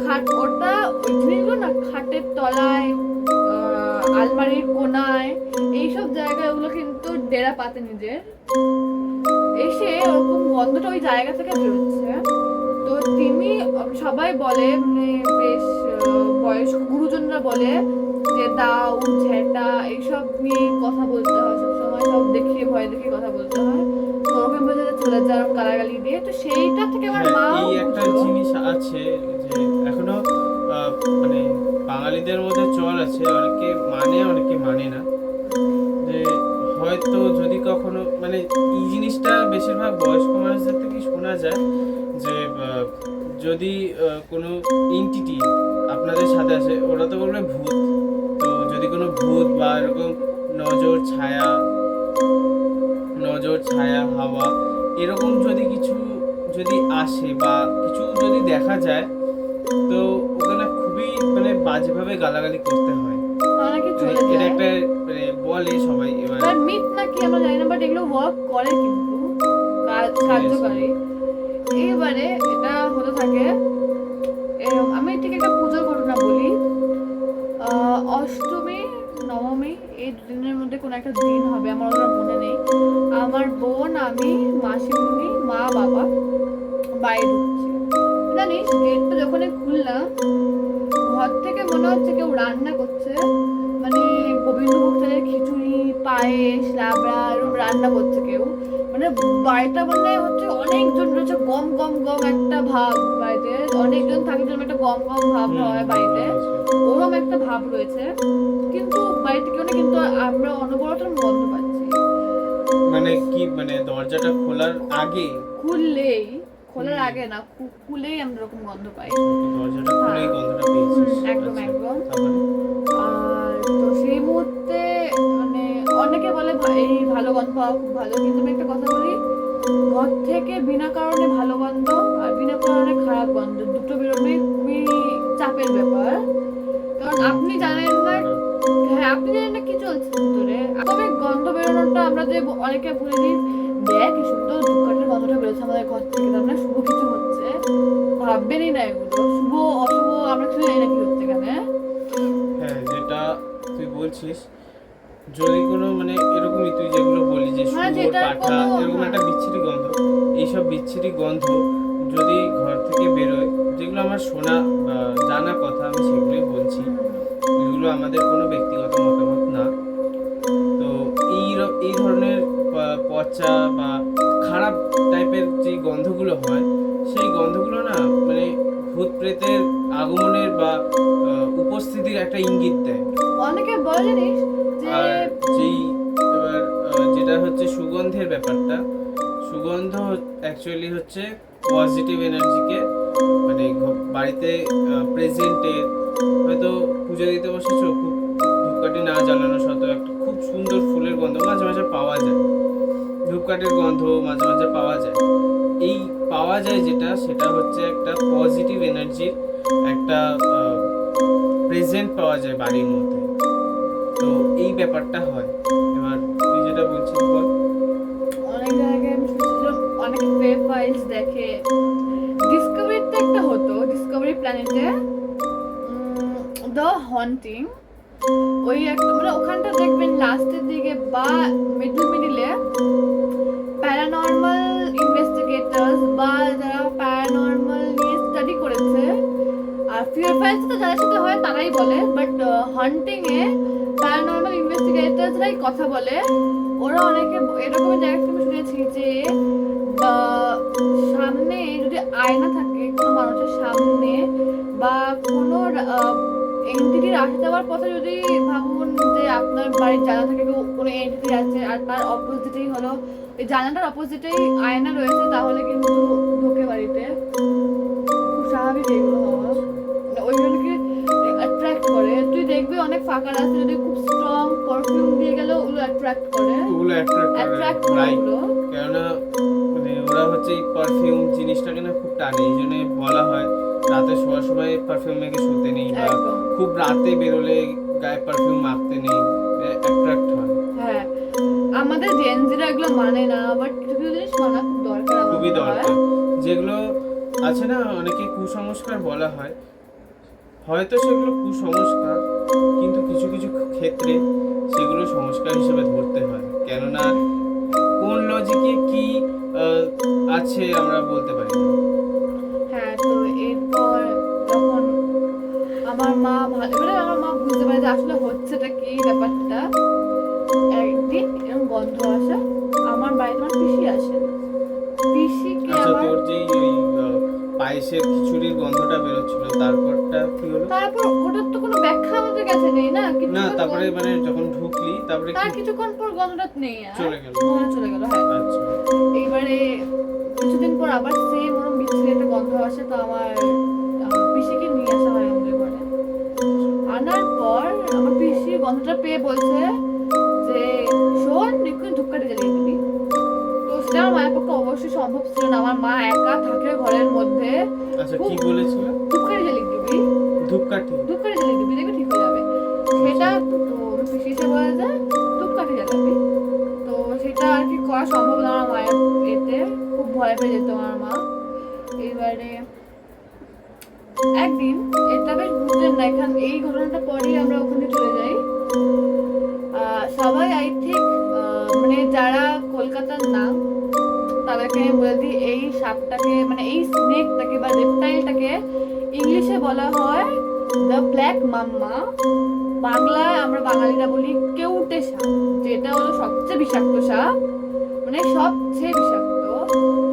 খাট, ওটা ওই জিনিসগুলো না খাটের তলায়, আলমারির কোনায়, এইসব জায়গায় ওগুলো কিন্তু ডেরা পাতে নিজের এসে ওরকম গন্ধটা ওই জায়গা থেকে বেরোচ্ছে। তো তিনি সবাই বলে মানে বেশ বয়স্ক গুরুজনরা বলে যে দাও ঝেঁটা এইসব নিয়ে কথা বলতে হয়, সবসময় সব দেখিয়ে ভয় দেখিয়ে কথা বলতে হয়। তো ওরকম বলতে চলে যাওয়ার গালাগালি দিয়ে, তো সেইটা থেকে আমার মা এই একটা জিনিস আছে যে এখনো মানে বাঙালিদের মধ্যে চল আছে, অনেকে মানে না, যে হয়তো যদি কখনো মানে এই জিনিসটা বেশিরভাগ বয়স্ক মানুষদের থেকে শোনা যায় যে যদি কোনো এন্টিটি আপনাদের সাথে আসে ওরা তো বলবে ভূত। তো যদি কোনো ভূত বা এরকম নজর ছায়া হাওয়া এরকম যদি কিছু যদি আসে বা কিছু যদি দেখা যায়, তো ওখানে খুবই মানে বাজেভাবে গালাগালি করতে হয়। অনেকে চলে এটা যায়, একটা মানে বলে সবাই। এবার বাট মিথ নাকি আমরা জানি না, বাট এগুলো ওয়ার্ক করে কিন্তু কার্যকারী। এবারে এটা হতে থাকে আমি ঠিক একটা পুজোর ঘটনা বলি। অষ্টমী নবমী এই দুদিনের মধ্যে কোনো একটা দিন হবে, আমার ওটা মনে নেই। আমার বোন, আমি, মাসিমণি, মা, বাবা বাইরে ঢুকছি। জানিস গেটটা যখনই খুললাম ঘর থেকে মনে হচ্ছে কেউ রান্না করছে, মানে গোবিন্দভোগ চালের খিচুড়ি, পায়েস, লাবড়া এরকম রান্না করছে কেউ, মানে বাড়িটা মানে হচ্ছে অনেকজন রয়েছে, গম গম গম একটা ভাব, বাড়িতে অনেকজন থাকে জন্য একটা গম গম ভাব হয় বাড়িতে, ওরকম একটা ভাব রয়েছে। কিন্তু বাড়িতে কেউ না, কিন্তু আমরা অনবরত গন্ধ পাচ্ছি। মানে কি মানে দরজাটা খোলার আগে, খোলার আগে না, খুলেই আমরা এরকম গন্ধ পাই। দরজাটা খুলেই গন্ধটা পেয়েছিস? একদম আচ্ছা, একদম। তারপরে? আর তো সেই মুহূর্তে মানে অনেকে বলে এই ভালো গন্ধ পাওয়া খুব ভালো, কিন্তু আমি একটা কথা বলি, ঘর থেকে বিনা কারণে ভালো গন্ধ আর বিনা কারণে খারাপ গন্ধ দুটো বেরোনোই খুবই চাপের ব্যাপার। কারণ আপনি জানেন না, হ্যাঁ আপনি জানেন না কি চলছে ভিতরে। তবে গন্ধ বেরোনোটা আমরা যে অনেকে বলে দিই দেখ কি সুন্দর ধূপকাঠির গন্ধটা বেরোচ্ছে আমাদের ঘর থেকে, তার মানে শুভ কিছু হচ্ছে। ভাববেনই না এগুলো শুভ অশুভ, আমরা কিছু জানি না কি হচ্ছে এখানে। হ্যাঁ, যেটা তুই বলছিস, যদি কোনো মানে এরকমই তুই যেগুলো বলি যে শুয়োর পাঠা এরকম একটা বিচ্ছিরি গন্ধ, এইসব বিচ্ছিরি গন্ধ যদি ঘর থেকে বেরোয়, যেগুলো আমার শোনা বা জানা কথা আমি সেগুলোই বলছি, এগুলো আমাদের কোনো ব্যক্তিগত মতামত না। তো এই ধরনের পচা বা খারাপ টাইপের যে গন্ধগুলো হয়, সেই গন্ধগুলো না মানে ভূত প্রেতের আগমনের বা উপস্থিতির একটা ইঙ্গিত দেয়। অনেকে বলে জানিস যে আর যেই এবার যেটা হচ্ছে সুগন্ধের ব্যাপারটা, সুগন্ধ অ্যাকচুয়ালি হচ্ছে পজিটিভ এনার্জিকে মানে বাড়িতে প্রেজেন্টে হয়তো পুজো দিতে বসেছো, খুব ধূপকাঠি না জ্বালানো সত্ত্বেও একটা খুব সুন্দর ফুলের গন্ধ মাঝে মাঝে পাওয়া যায়, ধূপকাঠির গন্ধ মাঝে মাঝে পাওয়া যায়। এই পাওয়া যায় যেটা, সেটা হচ্ছে একটা পজিটিভ এনার্জির একটা প্রেজেন্ট পাওয়া যায় বাড়ির মধ্যে। তো এই ব্যাপারটা হয়। এবার তুই যেটা বলছিস বল। অনেক জায়গায় আমি শুনছিলাম, অনেকে ওয়েব ফাইলস দেখে। ডিসকভারিতে একটা হতো, ডিসকভারি প্ল্যানেটে দ্য হন্টিং, ওই একটা মানে ওখানটা দেখবেন লাস্টের দিকে বা মিডিলে প্যারানর্মাল ইনভেস্টিগেটরস বা যারা প্যারানর্মাল নিয়ে স্টাডি করেছে, আর ফিয়ার ফাইলস তো যাদের সাথে হয় তারাই বলে, বাট হান্টিং এ প্যারানর্মাল ইনভেস্টিগেটরসরাই কথা বলে। ওরা অনেকে এরকম জায়গা থেকে শুনেছি যে সামনে যদি আয়না থাকে কোনো মানুষের সামনে বা কোনো এন্টিটির আসে যাওয়ার পথে, যদি ভাবুন যে আপনার বাড়ির জানা থাকে কোনো এন্টিটি আছে আর তার অপোজিটেই হলো এই জানাটার অপোজিটেই আয়না রয়েছে, তাহলে কিন্তু ঢোকে বাড়িতে। খুব স্বাভাবিক এগুলো হওয়া, ওইগুলোকে অ্যাট্রাক্ট করে। তুই দেখবি অনেক ফাঁকা রাস্তা যদি খুব স্ট্রং পারফিউম দিয়ে গেলেও ওগুলো অ্যাট্রাক্ট করে, ওগুলো অ্যাট্রাক্ট করে রাইট। ওগুলো। কেননা মানে ওরা হচ্ছে এই পারফিউম জিনিসটাকে না খুব টানে, এই জন্য বলা হয় রাতে শোয়ার সময় পারফিউম মেখে শুতে নেই, বা একদম। খুব রাতে বেরোলে গায়ে পারফিউম মাখতে নেই, অ্যাট্রাক্ট হয়। হ্যাঁ, আমাদের জেনজিরা এগুলো মানে না, বাট কিছু কিছু জিনিস মানা খুব দরকার আমার খুবই মনে হয়। দরকার। যেগুলো আছে না অনেকে কুসংস্কার বলা হয়, হয়তো সেগুলো কুসংস্কার, কিন্তু কিছু কিছু ক্ষেত্রে সেগুলো সংস্কার হিসেবে ধরতে হয়। কেননা কোন লজিকে কি আছে আমরা বলতে পারি না। হ্যাঁ, তো এরপর যখন আমার মা ভালো করে আমার মা বুঝতে পারে যে আসলে হচ্ছেটা কি ব্যাপারটা, একদিন এরকম গন্ধ আসে আমার বাড়িতে। আমার পিসি আসে, পিসিকে আচ্ছা, আমার তোর যেই ওই পায়েসের খিচুড়ির গন্ধটা বেরোচ্ছিল, তারপরটা কি হলো? তারপর ওটার তো কোনো ব্যাখ্যা আমাদের কাছে নেই না, না, কিছুক্ষণ তারপরে পর- মানে যখন ঢুকলি তারপরে তার কি কিছুক্ষণ পর গন্ধটা নেই আর চলে গেল? চলে গেল। হ্যাঁ, আচ্ছা, এইবারে কিছুদিন পর আবার সেম ওরকম বিচ্ছিরি একটা গন্ধ আসে, তো আমার পিসিকে নিয়ে আসা হয় আমাদের ঘরে। আনার পর আমার পিসি গন্ধটা পেয়ে বলছে যে শোন, নিকুন ধূপকাঠি জ্বালিয়ে দিবি। তো সেটা আমার মায়ের পক্ষে অবশ্যই সম্ভব ছিল না, আমার মা একা থাকে ঘরের মধ্যে। আচ্ছা, কি বলেছিল? ধূপকাঠি জ্বালিয়ে দিবি, ধূপকাঠি? ধূপকাঠি জ্বালিয়ে দিবি, দেখবি ঠিক হয়ে যাবে। সেটা তো পিসি এসে বলে যে ধূপকাঠি জ্বালাবি, তো সেটা আর কি করা সম্ভব না আমার মায়ের এতে, খুব ভয় পেয়ে যেত আমার মা। এবারে একদিন, এটা বেশ বুঝলেন না, এখান এই ঘটনাটা পরেই আমরা ওখানে চলে যাই। সবাই আই থিঙ্ক মানে যারা কলকাতার না তাদেরকে আমি বলে দিই, এই সাপটাকে মানে এই স্নেকটাকে বা রেপটাইলটাকে ইংলিশে বলা হয় দ্য ব্ল্যাক মাম্মা, বাংলায় আমরা বাঙালিরা বলি কেউটে সাপ, যেটা হলো সবচেয়ে বিষাক্ত সাপ, মানে সবচেয়ে বিষাক্ত।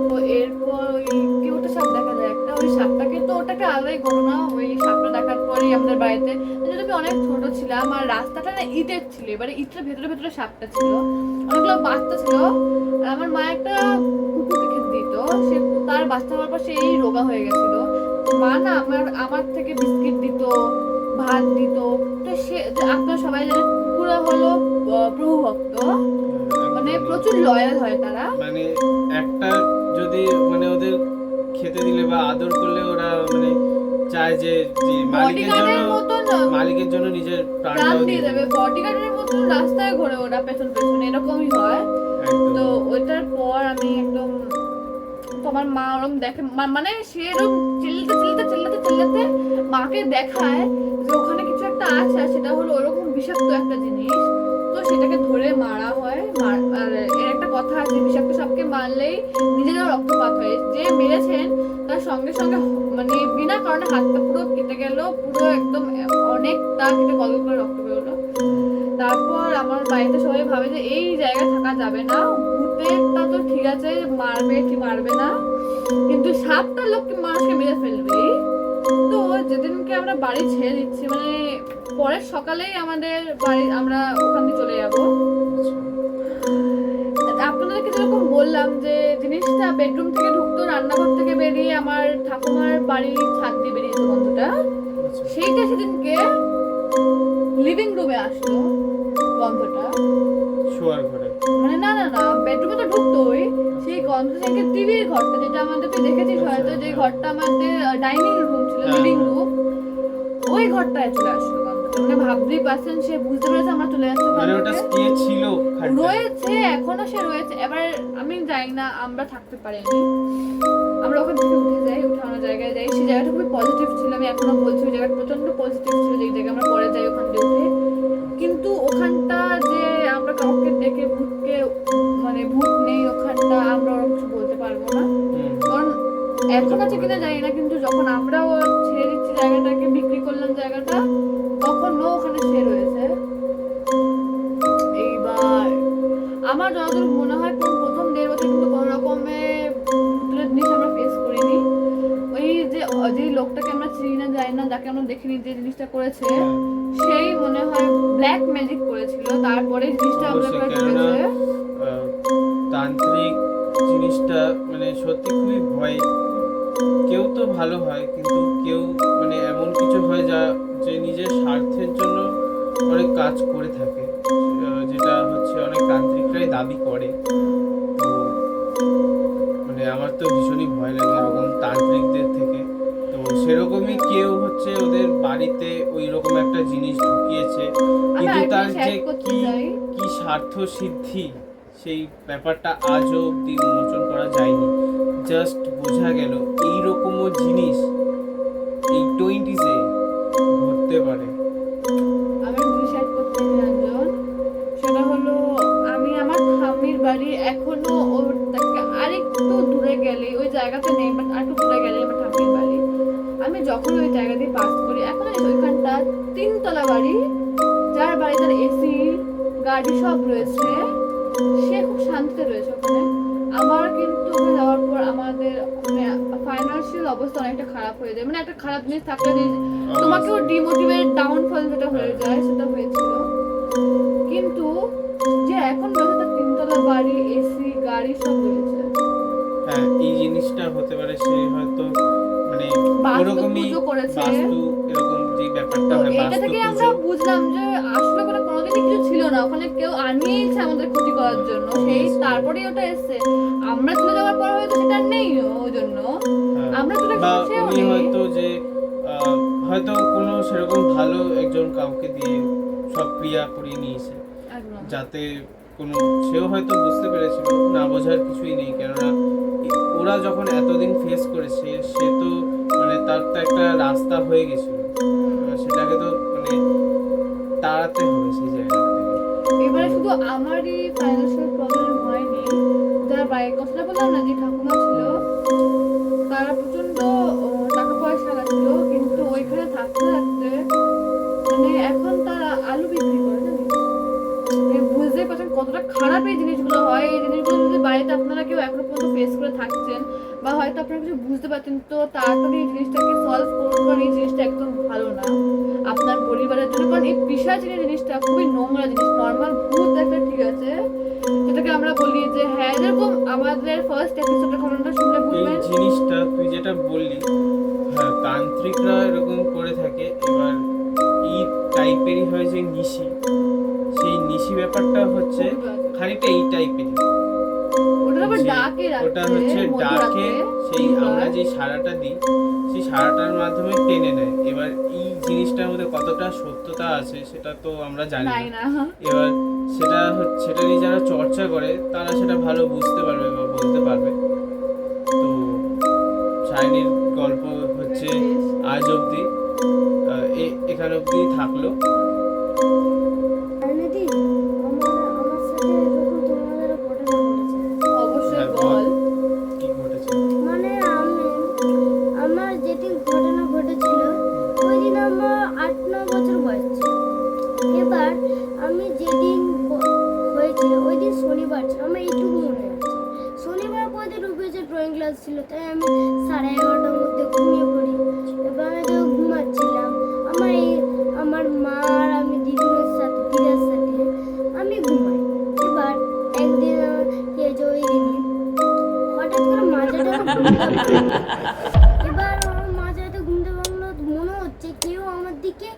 তো এরপর ওই কেউটে সাপ দেখা যায় একটা, ওই সাপটাকে তো ওটাকে আলাদাই ঘটনা। ওই সাপটা দেখার পরেই আমাদের বাড়িতে, যেহেতু আমি অনেক ছোট ছিলাম আর রাস্তাটা না ইটের ছিল, এবারে ইটের ভেতরে ভেতরে সাপটা ছিল, অনেকগুলো বাচ্চা ছিল। আর আমার মা একটা কুকুরকে খেতে দিত, সে তার বাচ্চা হওয়ার পর সেই রোগা হয়ে গেছিল। তো মা না আমার থেকে বিস্কিট দিত, ভাত দিত। তো সে আপনারা সবাই জানেন কুকুরা হলো প্রভু ভক্ত, মানে প্রচুর লয়াল হয় তারা। মানে একটা যদি মানে ওদের খেতে দিলে বা আদর করলে ওরা মানে চায় যে যে বডিগার্ডের মতন মালিকের জন্য নিজের প্রাণ প্রাণটাও দিয়ে দেবে, বডিগার্ডের মতন রাস্তায় ঘোরে ওরা পেছন পেছন, এরকমই হয়। একদম। তো ওইটার পর আমি একদম, তোমার মা ওরকম দেখে মানে সে এরকম চিল্লাতে মাকে দেখায় যে ওখানে কিছু একটা আছে, আর সেটা হলো ওরকম বিষাক্ত একটা জিনিস। তো সেটাকে ধরে মারা হয়। আর এর একটা কথা আছে, বিষাক্ত সাপকে মারলেই নিজেরও রক্তপাত হয়। যে মেরেছেন তার সঙ্গে সঙ্গে মানে বিনা কারণে হাতটা পুরো কেটে গেল, পুরো একদম অনেকটা কেটে কল করে রক্ত বেরোলো। তারপর আমার বাড়িতে সবাই ভাবে যে এই জায়গায় থাকা যাবে না, ভূতেরটা তো ঠিক আছে মারবে কি মারবে না, কিন্তু সাপটা লোককে মানুষকে মেরে ফেলবে। তো যেদিনকে আমরা বাড়ি ছেড়ে দিচ্ছি মানে পরের সকালেই আমাদের বাড়ি, আমরা ওখান দিয়ে চলে যাবো। আপনাদেরকে যেরকম বললাম যে জিনিসটা বেডরুম থেকে ঢুকতো, রান্নাঘর থেকে বেরিয়ে আমার ঠাকুমার বাড়ির ছাদ দিয়ে বেরিয়েছে গন্ধটা, সেইটা সেদিনকে লিভিং রুমে আসলো গন্ধটা, শোয়ার ঘরে? মানে না বেডরুমে তো ঢুকতোই, সেই গন্ধ থেকে টিভির ঘরটা, যেটা আমাদের তুই দেখেছিস হয়তো, যে ঘরটা আমাদের ডাইনিং রুম ছিল, লিভিং রুম, ওই ঘরটায় চলে আসলো গন্ধটা। মানে ভাবতেই পারছেন, সে বুঝতে পেরেছে আমরা চলে যাচ্ছি মানে ওটা কে ছিল খাট্টা। রয়েছে, এখনো সে রয়েছে। এবার আমি জানি না, আমরা থাকতে পারিনি, আমরা ওখান থেকে উঠে যাই, উঠে অন্য জায়গায় যাই। সেই জায়গাটা খুবই পজিটিভ ছিল, আমি এখনো বলছি ওই জায়গাটা প্রচন্ড পজিটিভ ছিল, যেই জায়গায় আমরা পরে যাই ওখান দিয়ে উঠে। কিন্তু ওখানটা যে আমরা কাউকে দেখে ভূতকে, মানে ভূত নেই ওখানটা, আমরা ওরকম কিছু বলতে পারবো না, কারণ এখন আছে কিনা জানি না, কিন্তু যখন আমরাও ছেড়ে দিচ্ছি জায়গাটাকে, বিক্রি করলাম জায়গাটা, তখনও ওখানে সে রয়েছে। এইবার আমার যতদূর মনে হয় প্রথম 1.5 বছর কিন্তু কোনো রকমের ভূতের জিনিস আমরা ফেস করিনি। ওই যে লোকটাকে আমরা চিনি না জানি না, যাকে আমরা দেখিনি, যে জিনিসটা করেছে, সেই মনে হয় ব্ল্যাক ম্যাজিক করেছিল, তারপরে জিনিসটা আমরা করেছে। তান্ত্রিক জিনিসটা মানে সত্যি খুবই ভয়। কেউ তো ভালো হয়, কিন্তু কেউ মানে এমন কিছু হয় যে নিজের স্বার্থের জন্য অনেক কাজ করে থাকে, যেটা হচ্ছে অনেক তান্ত্রিকরাই দাবি করে। তো মানে আমার তো ভীষণই ভয় লাগে এরকম তান্ত্রিকদের থেকে। তো সেরকমই কেউ হচ্ছে ওদের বাড়িতে ওই রকম একটা জিনিস ঢুকিয়েছে, কিন্তু তার যে কি স্বার্থ সিদ্ধি সেই ব্যাপারটা আজও অব্দি উন্মোচন করা যায়নি। জাস্ট বোঝা গেল এইরকমও জিনিস এই 20s-এ ঘটতে পারে। আমি ডিসাইড করতে জানলাম, সেটা হলো আমি আমার ঠাম্মির বাড়ি এখনো ওর থেকে আরেকটু দূরে গেলে, ওই জায়গাতে নেই বাট আরেকটু দূরে গেলে আমার ঠাম্মির বাড়ি। আমি যখন ওই জায়গা দিয়ে পাস করি, এখন ওইখানটা 3 তলা বাড়ি, যার বাড়ি তার এসি গাড়ি সব রয়েছে, সে খুব শান্তিতে রয়েছে ওখানে। আমার কিন্তু ওখানে যাওয়ার পর আমাদের মানে ফাইন্যান্সিয়াল অবস্থা অনেকটা খারাপ হয়ে যায়, মানে একটা খারাপ জিনিস থাকলে যে তোমাকেও ডিমোটিভেট, ডাউনফল যেটা হয়ে যায়, সেটা হয়েছিল। কিন্তু যে এখন রয়েছে তার 3 তলা বাড়ি, এসি গাড়ি সব রয়েছে। হ্যাঁ, এই জিনিসটা হতে পারে সে হয়তো মানে ওরকমই পুজো করেছে, বাস্তু এরকম যে ব্যাপারটা হয়, এটা থেকে আমরা বুঝলাম যে আসলে ওখানে কোনোদিনই কিছু ছিল না, ওখানে কেউ আনিয়েছে আমাদের ক্ষতি করার জন্য, সেই তারপরেই ওটা এসছে। আমরা চলে যাওয়ার পর হয়তো সেটা নেই, ওই জন্য আমরা চলে গেছি। উনি হয়তো যে হয়তো কোনো সেরকম ভালো একজন কাউকে দিয়ে সব ক্রিয়া করিয়ে নিয়েছে, যাতে কোনো সেও হয়তো বুঝতে পেরেছিল না, বোঝার কিছুই নেই। কেননা ওরা যখন এতদিন ফেস করেছে, সে তো মানে তার তো একটা রাস্তা হয়ে গেছিল, সেটাকে তো মানে তাড়াতে হবে সেই জায়গা থেকে। এবারে শুধু আমারই ফাইন্যান্সিয়াল প্রবলেম হয়নি, যার বাইরের কথাটা বললাম না, যে ঠাকুমা ছিল, তারা প্রচন্ড টাকা পয়সা লাগছিল, কিন্তু ওইখানে থাকতে থাকতে মানে এখন তারা আলু বিক্রি করে, জানিস? বুঝতে পারছেন কতটা খারাপ এই জিনিসগুলো হয়। এই জিনিসগুলো যদি বাড়িতে আপনারা কেউ এখনো পর্যন্ত ফেস করে থাকছেন, বা হয়তো আপনারা কিছু বুঝতে পারছেন, তো তাড়াতাড়ি এই জিনিসটাকে সলভ করবেন। এই জিনিসটা একদম ভালো না আপনার পরিবারের জন্য, কারণ এই পিশাচিনী জিনিসটা খুবই নোংরা জিনিস। নর্মাল ভূত একটা ঠিক আছে, যেটাকে আমরা বলি যে হ্যাঁ, যেরকম আমাদের ফার্স্ট এপিসোডের ঘটনাটা শুনলে বুঝবেন। এই জিনিসটা তুই যেটা বললি, হ্যাঁ, তান্ত্রিকরা এরকম করে থাকে। এবার এই টাইপেরই হয় যে নিশি, সেই নিশি ব্যাপারটা হচ্ছে খানিকটা এই টাইপেরই। ওটা হচ্ছে ডাকে, সেই আমরা যে সারাটা দিই সেই সারাটার মাধ্যমে টেনে নেয়। এবার এই জিনিসটার মধ্যে কতটা সত্যতা আছে সেটা তো আমরা জানি না। এবার সেটা নিয়ে যারা চর্চা করে তারা সেটা ভালো বুঝতে পারবে বা বলতে পারবে। তো শাইনির গল্প হচ্ছে আজ অবধি এখানে অবধি থাকলো। ছিল, তাই আমি 11:30টার মধ্যে ঘুমিয়ে পড়ি। এবার ঘুমাচ্ছিলাম, আমার মা আর আমি দিদির সাথে আমি ঘুমাই। এবার একদিন ওই দিদি হঠাৎ করে মাজাটা এবার মাজাটা ঘুমতে ভাঙলো, মনে হচ্ছে কেউ আমার দিকে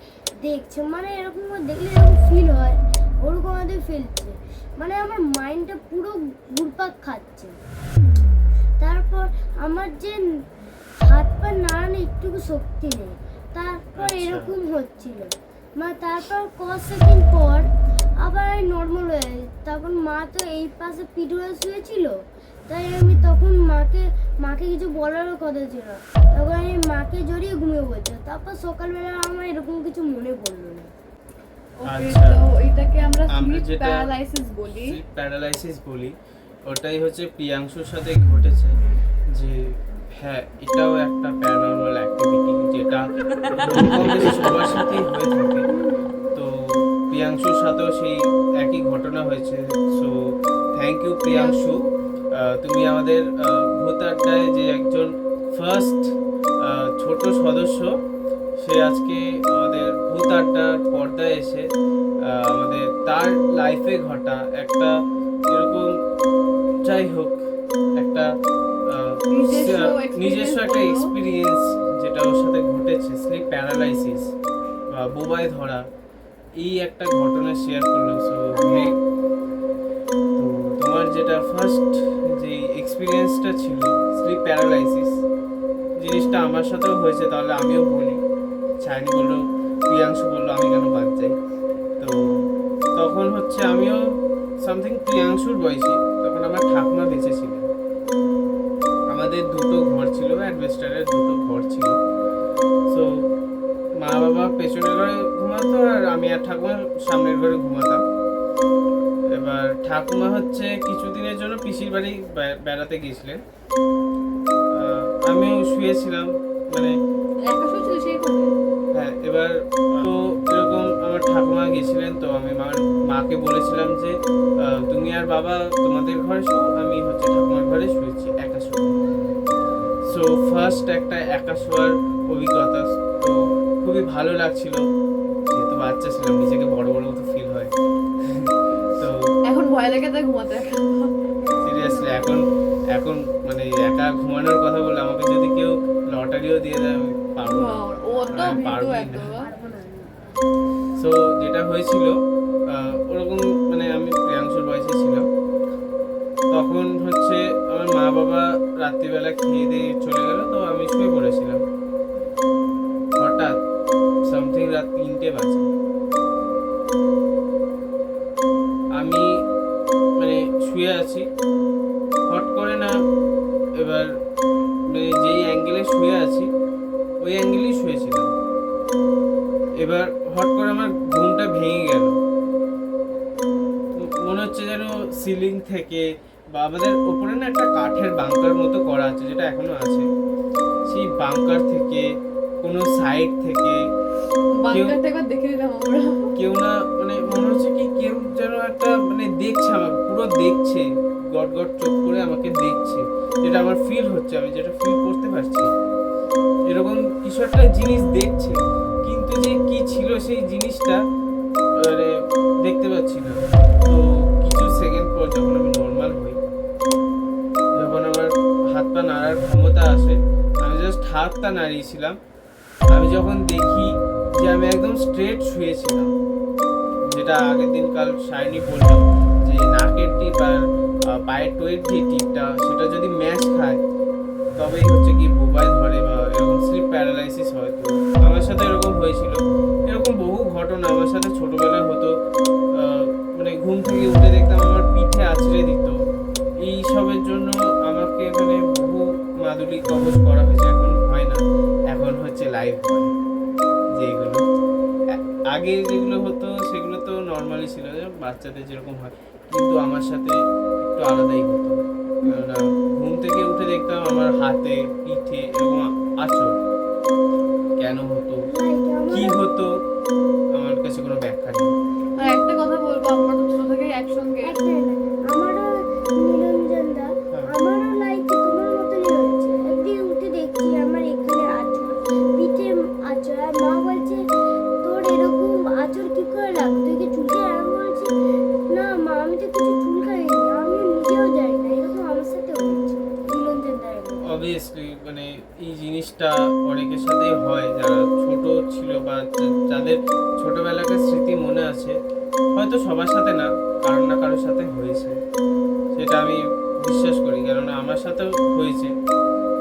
দেখছে, মানে এরকম দেখলে এরকম ফিল হয়, ওরকম আমাদের ফেলছে, মানে আমার মাইন্ডটা পুরো ঘুরপাক খাচ্ছে। তারপর আমার যে হাত পা নাড়ানো একটুকু শক্তি নেই, তারপর এরকম হচ্ছিল, মানে তারপর কয়েক সেকেন্ড পর আবার নর্মাল হয়ে যায়। তখন মা তো এই পাশে পিঠুরে শুয়েছিল, তাই আমি তখন মাকে কিছু বলারও কথা ছিল না। তখন আমি মাকে জড়িয়ে ঘুমিয়ে পড়ছি। তারপর সকালবেলা আমার এরকম কিছু মনে পড়লো না। ওকে, আচ্ছা। তো এটাকে আমরা আমরা স্লিপ যেটা প্যারালাইসিস বলি। স্লিপ প্যারালাইসিস বলি, ওটাই হচ্ছে প্রিয়াংশুর সাথে ঘটেছে। যে হ্যাঁ, এটাও একটা প্যারানর্মাল অ্যাক্টিভিটি যেটা কম বেশি সবার সাথেই হয়ে থাকে। তো প্রিয়াংশুর সাথেও সেই একই ঘটনা হয়েছে। সো থ্যাংক ইউ প্রিয়াংশু, তুমি আমাদের ভূত আড্ডায় যে একজন ফার্স্ট ছোট সদস্য, সে আজকে আমাদের ভূত আড্ডার পর্দায় এসে আমাদের তার লাইফে ঘটা একটা এরকম, যাই হোক, একটা নিজস্ব একটা বললো। এক্সপিরিয়েন্স যেটা ওর সাথে ঘটেছে, স্লিপ প্যারালাইসিস বা বোবায় ধরা, এই একটা ঘটনা শেয়ার করলো। সো তো তোমার যেটা ফার্স্ট যে এক্সপিরিয়েন্সটা ছিল স্লিপ প্যারালাইসিস, জিনিসটা আমার সাথেও হয়েছে, তাহলে আমিও বলি। চাইনি বললো, প্রিয়াংশু বললো আমি কেন বাদ যাই। তো তখন হচ্ছে আমিও সামথিং প্রিয়াংশুর বয়সী, তখন আমার ঠাকুমা বেঁচে ছিল। আমাদের দুটো ঘর ছিল, অ্যাডভেস্টারের দুটো ঘর ছিল। সো মা বাবা পেছনের ঘরে ঘুমাতো আর আমি আর ঠাকুমা সামনের ঘরে ঘুমাতাম। এবার ঠাকুমা হচ্ছে কিছুদিনের জন্য পিসির বাড়ি বেড়াতে গিয়েছিলেন, আমিও শুয়েছিলাম, মানে একা শুয়েছিল সেই ঘরে? হ্যাঁ। এবার তো এরকম আমার ঠাকুমা গেছিলেন, তো আমি মাকে বলেছিলাম যে তুমি আর বাবা তোমাদের ঘরে শো, আমি হচ্ছে ঠাকুমার ঘরে শুয়েছি একা শুয়ে। সো ফার্স্ট একটা একা শোয়ার অভিজ্ঞতা, তো খুবই ভালো লাগছিল, যেহেতু বাচ্চা ছিলাম, নিজেকে বড় বড় মতো ফিল হয়। তো এখন ভয় লাগে তাই ঘুমাতে একা। সিরিয়াসলি এখন মানে একা ঘুমানোর কথা বলে আমাকে যদি কেউ লটারিও দিয়ে দেয় আমি পারবো না। ও তো আমি ভীতু পারবোই না। একদম। পারবো না আমি। সো যেটা হয়েছিল ওরকম, মানে আমি প্রিয়াংশুর বয়সে ছিলাম, তখন হচ্ছে আমার মা বাবা রাত্রিবেলা খেয়ে দিয়ে চলে গেল, তো আমি শুয়ে পড়েছিলাম। হঠাৎ সামথিং রাত 3টে বাজে, আমি মানে শুয়ে আছি, হট করে না, এবার মানে যেই অ্যাঙ্গেলে শুয়ে আছি ওই অ্যাঙ্গেলেই শুয়েছিলাম। এবার হট করে আমার ঘুমটা ভেঙে গেল, মনে হচ্ছে যেন সিলিং থেকে বা আমাদের উপরে না একটা কাঠের বাঙ্কার মতো করা আছে, যেটা এখনো আছে, সেই বাঙ্কার থেকে কোনো সাইড থেকে বাঙ্কারটা একবার দেখে নিলাম আমরা। কেউ না, মানে মনে হচ্ছে কি কেউ যেন একটা মানে দেখছে, আমাকে পুরো দেখছে, গট গট চোখ করে আমাকে দেখছে, যেটা আমার ফিল হচ্ছে, আমি যেটা ফিল করতে পারছি, এরকম কিছু একটা জিনিস দেখছে, কিন্তু যে কি ছিল সেই জিনিসটা মানে দেখতে পাচ্ছি না। তো কিছু সেকেন্ড পর যখন আমি নর্মাল হই, যখন আমার হাত পা নাড়ার ক্ষমতা আসে, আমি জাস্ট হাতটা নাড়িয়েছিলাম, আমি যখন দেখি যে আমি একদম স্ট্রেট শুয়েছিলাম, যেটা আগের দিন কাল শাইনি বললো যে নাকের টিপ আর পায়ের টোয়ের যে টিপটা, সেটা যদি ম্যাচ খায় তবেই হচ্ছে কি বোবায় ধরে বা এরকম স্লিপ প্যারালাইসিস হয়। তো আমার সাথে এরকম হয়েছিল, এরকম বহু ঘটনা আমার সাথে ছোটবেলায় হতো। মানে ঘুম থেকে উঠে দেখতাম আমার পিঠে আছড়ে দিত, এই সবের জন্য আমাকে মানে বহু মাদুলি কবজ করা হয়েছে। এখন হয় না, এখন হচ্ছে লাইভ হয় যেগুলো। আগে যেগুলো হতো সেগুলো তো নর্মালি ছিল, বাচ্চাদের যেরকম হয়, কিন্তু আমার সাথে একটু আলাদাই হতো। কেননা ঘুম থেকে উঠে দেখতাম আমার হাতে পিঠে এরকম আঁচড়, কেন হতো, কি হতো, আমার কাছে কোনো ব্যাখ্যা নেই। আর একটা কথা বলবো, আমরা তো ছোট থেকে একসঙ্গে। আমারও নিরঞ্জন দা, আমারও লাইফে তোমার মতনই হয়েছে। একদিন উঠে দেখছি আমার এখানে আঁচড়, পিঠে আঁচড়, আর মা বলছে তোর এরকম আঁচড় কি করে লাগলো, তুই কি চুলকে? আমি বলছি না মা, আমি তো কিছু চুলকাইনি, আমি নিজেও জানি না, এরকম আমার সাথে হয়েছে। নিরঞ্জন দা অবভিয়াসলি মানে এই জিনিসটা অনেকের সাথেই হয়, যারা ছোট ছিল বা যাদের ছোটবেলাকার স্মৃতি মনে আছে, হয়তো সবার সাথে না, কারোর না কারোর সাথে হয়েছে, সেটা আমি বিশ্বাস করি, কেননা আমার সাথেও হয়েছে।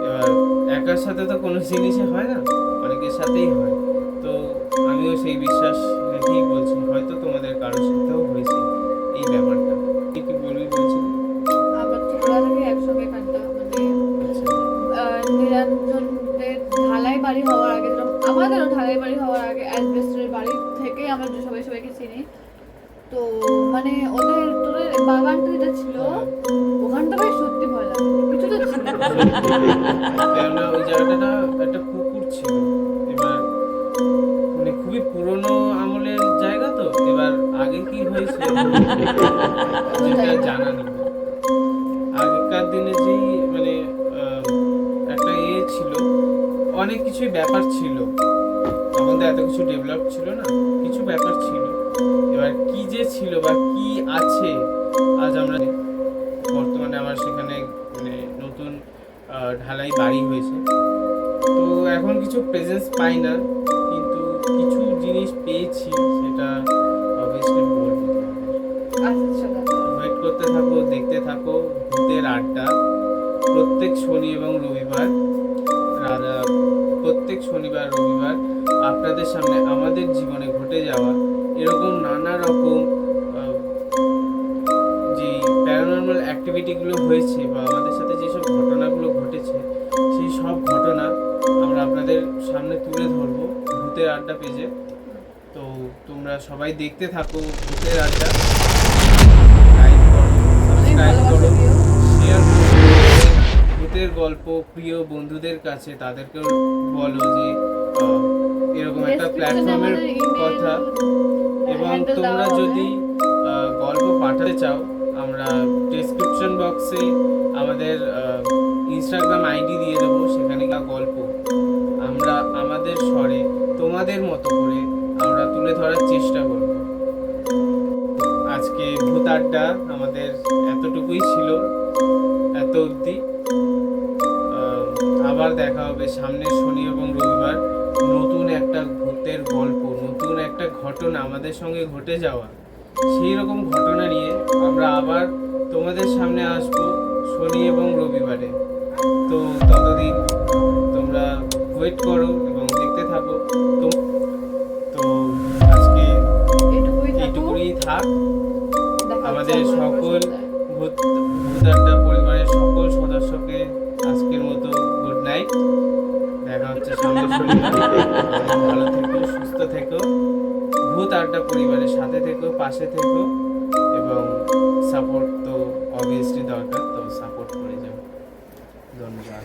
এবার একার সাথে তো কোনো জিনিসই হয় না, অনেকের সাথেই হয়। তো আমিও সেই বিশ্বাস রেখেই বলছি, হয়তো তোমাদের কারোর সাথেও হয়েছে এই ব্যাপারটা। কি বাড়ি হওয়ার আগে, আমাদেরও ঢালাই বাড়ি হওয়ার আগে অ্যাসবেস্টরের বাড়ি থেকে আমরা সবাই সবাইকে চিনি। তো মানে তোদের বাগানটা যেটা ছিল, ওখানটা ভাই সত্যি ভয় লাগে, কিছু তো ছিল। কেননা ওই জায়গাটা একটা পুকুর ছিল। এবার মানে খুবই পুরনো আমলের জায়গা তো, এবার আগে কি হয়েছে যেটা জানা নেই। আগেকার দিনে যেই মানে একটা ছিল, অনেক কিছুই ব্যাপার ছিল, তখন তো এত কিছু ডেভেলপ ছিল না, কিছু ব্যাপার ছিল। এবার কি যে ছিল বা কি আছে আজ আমরা বর্তমানে আমার সেখানে মানে নতুন ঢালাই বাড়ি হয়েছে, তো এখন কিছু প্রেজেন্স পাই না, কিন্তু কিছু জিনিস পেয়েছি, সেটা অবভিয়াসলি বলবো তোমাদের। আচ্ছা ওয়েট করতে থাকো, দেখতে থাকো ভূতের আড্ডা প্রত্যেক শনি এবং রবিবার, প্রত্যেক শনিবার রবিবার আপনাদের সামনে আমাদের জীবনে ঘটে যাওয়া এরকম নানা রকম যে প্যারানর্মাল অ্যাক্টিভিটিগুলো হয়েছে বা আমাদের সাথে যেসব ঘটনাগুলো ঘটেছে, সেই সব ঘটনা আমরা আপনাদের সামনে তুলে ধরবো ভূতের আড্ডা পেজে। তো তোমরা সবাই দেখতে থাকো ভূতের আড্ডা, লাইক করো, সাবস্ক্রাইব করো, শেয়ার করো ভূতের গল্প প্রিয় বন্ধুদের কাছে, তাদেরকেও বলো যে এরকম একটা প্ল্যাটফর্মের কথা। এবং তোমরা যদি গল্প পাঠাতে চাও, আমরা ডেসক্রিপশন বক্সে আমাদের ইনস্টাগ্রাম আইডি দিয়ে দেবো, সেখানে গল্প আমরা আমাদের স্বরে তোমাদের মতো করে আমরা তুলে ধরার চেষ্টা করব। আজকে ভূত আড্ডা আমাদের এতটুকুই ছিল, এত অবধি। আবার দেখা হবে সামনের শনি এবং রবিবার, নতুন একটা ভূতের গল্প, নতুন একটা ঘটনা আমাদের সঙ্গে ঘটে যাওয়া, সেই রকম ঘটনা নিয়ে আমরা আবার তোমাদের সামনে আসবো শনি এবং রবিবারে। তো ততদিন তোমরা ওয়েট করো এবং দেখতে থাকো। তো আজকে এইটুকুই থাক। আমাদের সকল ভূত আড্ডা পরিবারের সকল সদস্যকে আজকের মতো গুড নাইট। দেখা হচ্ছে সামনের শনিবার। ভালো থেকো, সুস্থ থেকো, ভূত আড্ডা পরিবারের সাথে থেকো, পাশে থেকো, এবং সাপোর্ট তো অবভিয়াসলি দরকার, তো সাপোর্ট করে যাও। ধন্যবাদ।